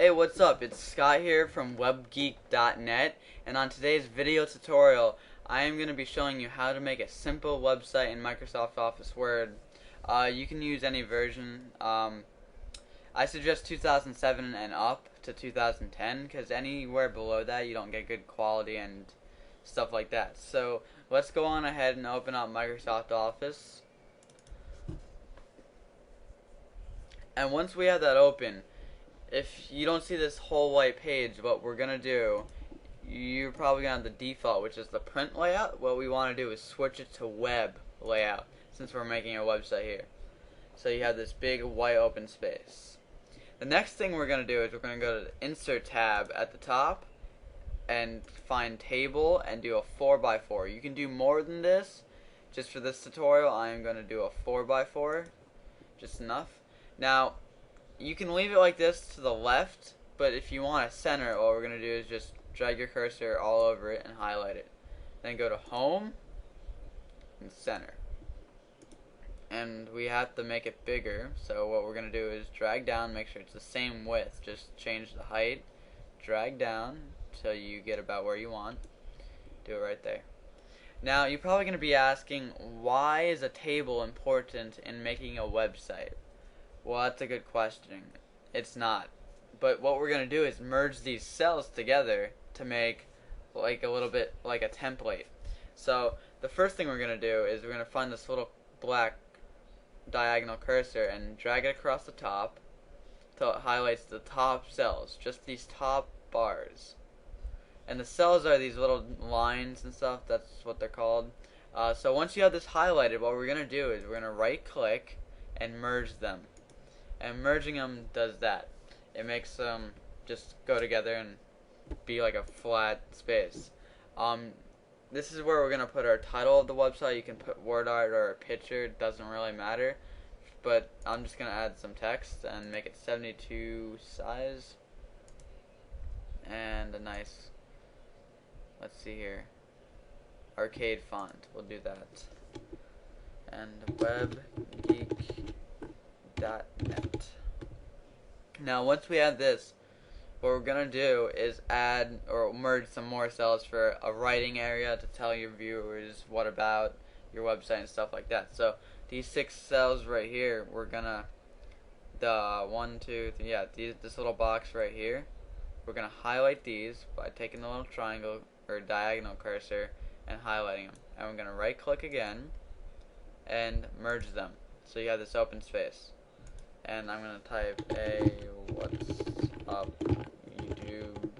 Hey, what's up? It's Scott here from webgeek.net, and on today's video tutorial I am going to be showing you how to make a simple website in Microsoft Office Word. You can use any version. I suggest 2007 and up to 2010 because anywhere below that you don't get good quality and stuff like that. So let's go on ahead and open up Microsoft Office. And once we have that open, if you don't see this whole white page, what we're going to do, you're probably going to have the default, which is the print layout. What we want to do is switch it to web layout, since we're making a website here. So you have this big white open space. The next thing we're going to do is we're going to go to the Insert tab at the top and find Table and do a 4x4. You can do more than this. Just for this tutorial, I am going to do a 4x4, just enough. Now, you can leave it like this to the left, but if you want to center it, what we're going to do is just drag your cursor all over it and highlight it. Then go to Home and Center. And we have to make it bigger, so what we're going to do is drag down, make sure it's the same width, just change the height, drag down till you get about where you want. Do it right there. Now, you're probably going to be asking, why is a table important in making a website? Well, that's a good question. It's not. But what we're going to do is merge these cells together to make like a little bit like a template. So the first thing we're going to do is we're going to find this little black diagonal cursor and drag it across the top till it highlights the top cells, just these top bars. And the cells are these little lines and stuff, that's what they're called. So once you have this highlighted, what we're going to do is we're going to right click and merge them. And merging them does that. It makes them just go together and be like a flat space. This is where we're going to put our title of the website. You can put word art or a picture. It doesn't really matter. But I'm just going to add some text and make it 72 size. And a nice, let's see here, arcade font. We'll do that. And webgeek.net. Now once we add this, what we're going to do is add or merge some more cells for a writing area to tell your viewers what about your website and stuff like that. So these 6 cells right here, we're going to, this little box right here, we're going to highlight these by taking the little triangle or diagonal cursor and highlighting them. And we're going to right click again and merge them. So you have this open space. And I'm going to type what's up YouTube.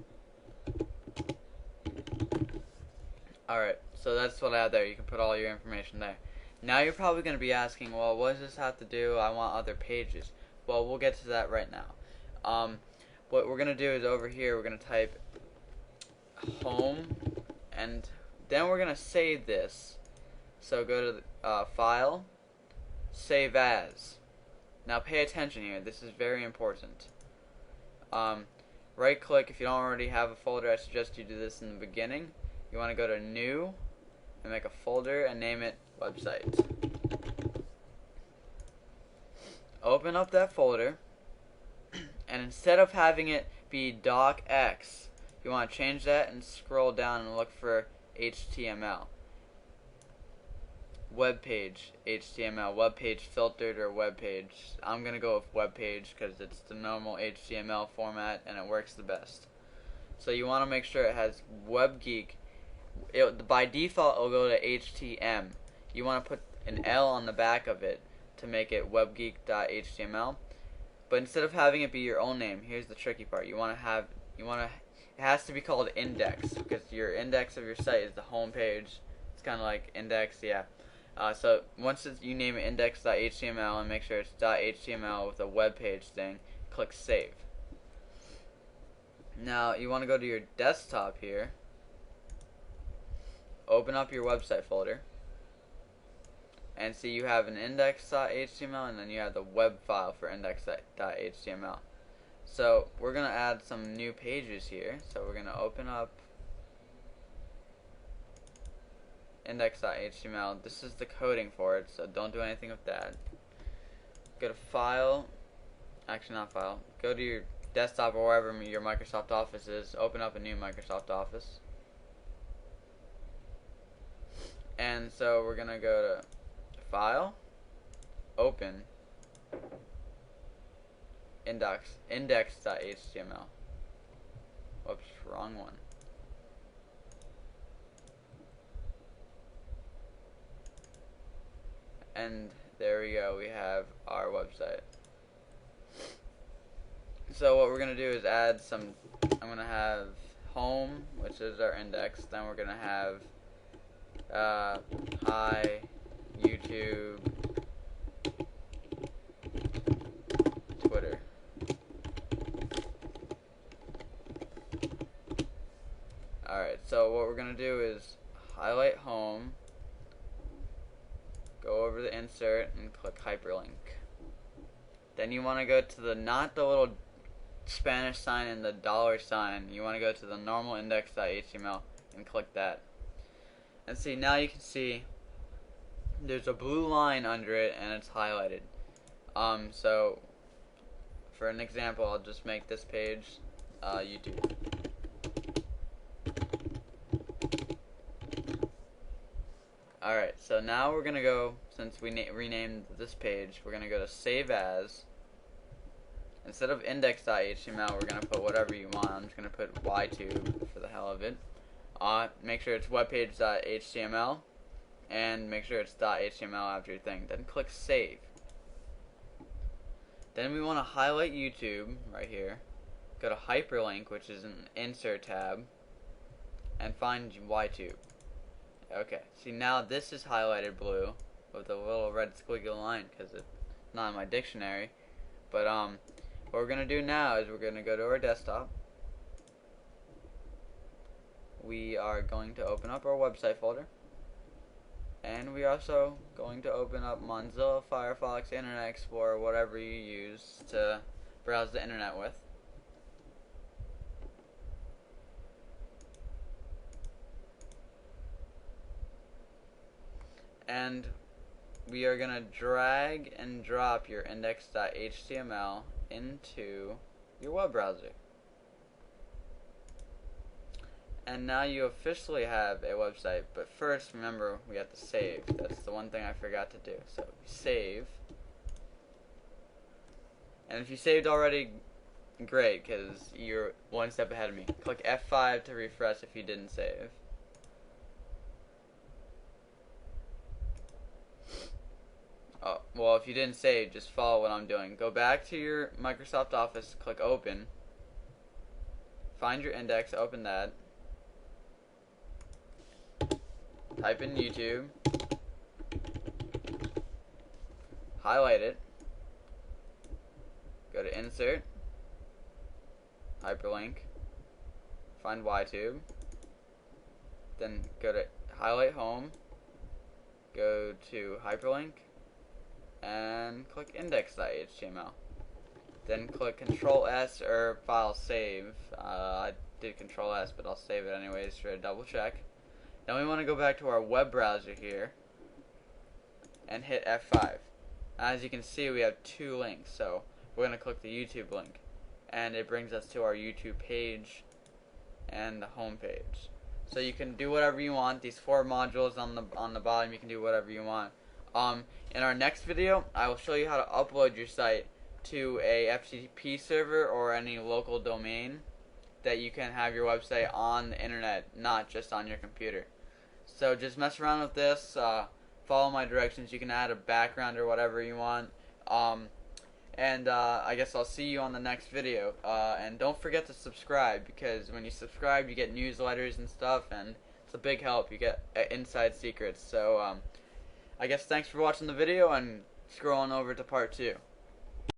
Alright, so that's what I have there. You can put all your information there. Now you're probably going to be asking, well, what does this have to do? I want other pages. Well, we'll get to that right now. What we're going to do is over here, we're going to type home, and then we're going to save this. So go to the, File, Save As. Now pay attention here, this is very important. Right click, if you don't already have a folder, I suggest you do this in the beginning. You want to go to New and make a folder and name it Website. Open up that folder, and instead of having it be docx, you want to change that and scroll down and look for HTML. Web page, HTML, web page filtered or web page. I'm going to go with web page because it's the normal HTML format and it works the best. So you want to make sure it has WebGeek. By default, it'll go to HTML. You want to put an L on the back of it to make it webgeek.html. But instead of having it be your own name, here's the tricky part. It has to be called index because your index of your site is the home page. It's kind of like index, yeah. So once you name it index.html and make sure it's .html with a web page thing, click Save. Now you want to go to your desktop here, open up your website folder, and see you have an index.html and then you have the web file for index.html. So we're going to add some new pages here. So we're going to open up index.html. This is the coding for it, so don't do anything with that. Go to File, actually not File, go to your desktop or wherever your Microsoft Office is, open up a new Microsoft Office. And so we're going to go to File, Open, index.html. Whoops, wrong one. And there we go, we have our website. So what we're going to do is add some, I'm going to have home, which is our index, then we're going to have hi, YouTube, Twitter. Alright, so what we're going to do is highlight home, go over the insert and click hyperlink. Then you want to go to the, not the little Spanish sign and the $sign, you want to go to the normal index.html and click that. And see, now you can see there's a blue line under it and it's highlighted. So for an example, I'll just make this page YouTube. Alright, so now we're going to go, since we renamed this page, we're going to go to Save As. Instead of index.html, we're going to put whatever you want. I'm just going to put ytube for the hell of it. Make sure it's webpage.html, and make sure it's .html after your thing. Then click Save. Then we want to highlight YouTube right here. Go to Hyperlink, which is an Insert tab, and find ytube. Okay, see now this is highlighted blue with a little red squiggly line because it's not in my dictionary. But what we're going to do now is we're going to go to our desktop. We are going to open up our website folder. And we are also going to open up Mozilla, Firefox, Internet Explorer, whatever you use to browse the internet with. And we are going to drag and drop your index.html into your web browser. And now you officially have a website, but first remember we have to save. That's the one thing I forgot to do. So save. And if you saved already, great, because you're one step ahead of me. Click F5 to refresh if you didn't save. Oh, well, if you didn't save, just follow what I'm doing. Go back to your Microsoft Office, click Open, find your index, open that, type in YouTube, highlight it, go to Insert, Hyperlink, find ytube, then go to Highlight Home, go to Hyperlink, and click index.html. Then click Control S or File Save. I did Control S, but I'll save it anyways for a double check. Then we want to go back to our web browser here and hit F5. As you can see, we have two links, so we're going to click the YouTube link, and it brings us to our YouTube page and the home page. So you can do whatever you want. These 4 modules on the bottom, you can do whatever you want. In our next video, I will show you how to upload your site to a FTP server or any local domain that you can have your website on the internet, not just on your computer. So just mess around with this, follow my directions. You can add a background or whatever you want. I guess I'll see you on the next video. And don't forget to subscribe, because when you subscribe you get newsletters and stuff, and it's a big help. You get inside secrets. So I guess thanks for watching the video, and scroll on over to part 2.